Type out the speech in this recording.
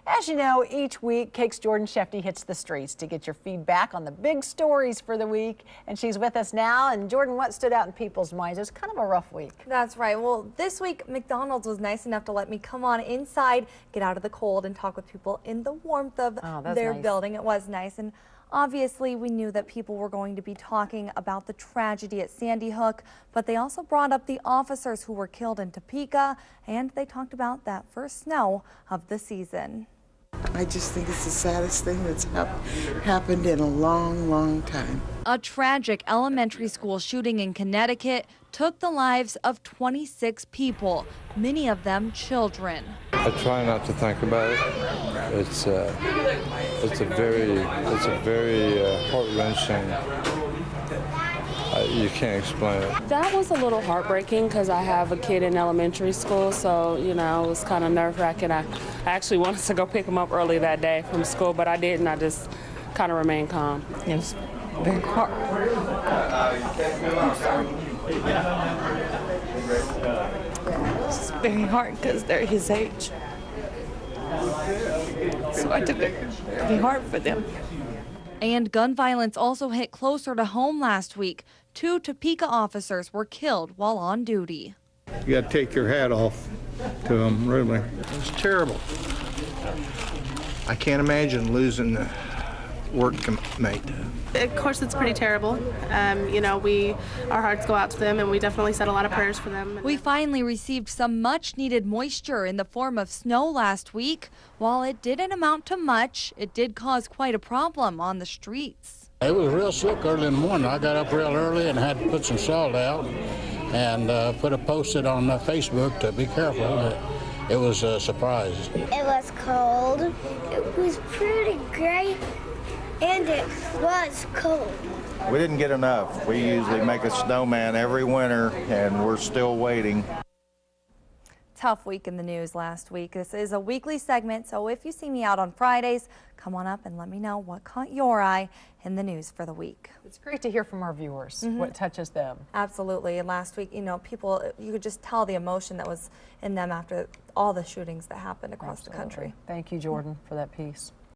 As you know, each week, Cake's Jordan Shefty hits the streets to get your feedback on the big stories for the week. And she's with us now. And Jordan, what stood out in people's minds? It was kind of a rough week. That's right. Well, this week, McDonald's was nice enough to let me come on inside, get out of the cold, and talk with people in the warmth of their building. It was nice. And obviously, we knew that people were going to be talking about the tragedy at Sandy Hook, but they also brought up the officers who were killed in Topeka, and they talked about that first snow of the season. I just think it's the saddest thing that's happened in a long, long time. A tragic elementary school shooting in Connecticut took the lives of 26 people, many of them children. I try not to think about it. It's a very heart-wrenching. You can't explain it. That was a little heartbreaking because I have a kid in elementary school, so you know it was kind of nerve-wracking. I actually wanted to go pick him up early that day from school, but I didn't. I just kind of remained calm. It was very hard. It's very hard because they're his age. So I took it very hard for them. And gun violence also hit closer to home last week. 2 Topeka officers were killed while on duty. You got to take your hat off to them, really. It's terrible. I can't imagine losing the workmate. Of course, it's pretty terrible. You know, our hearts go out to them, and we definitely said a lot of prayers for them. We finally received some much-needed moisture in the form of snow last week. While it didn't amount to much, it did cause quite a problem on the streets. It was real slick early in the morning. I got up real early and had to put some salt out and put a post-it on Facebook to be careful. It was a surprise. It was cold. It was pretty great. And it was cold. We didn't get enough. We usually make a snowman every winter, and we're still waiting. Tough week in the news last week. This is a weekly segment, so if you see me out on Fridays, come on up and let me know what caught your eye in the news for the week. It's great to hear from our viewers, what touches them. Absolutely. And last week, you know, people, you could just tell the emotion that was in them after all the shootings that happened across the country. Thank you, Jordan, for that piece.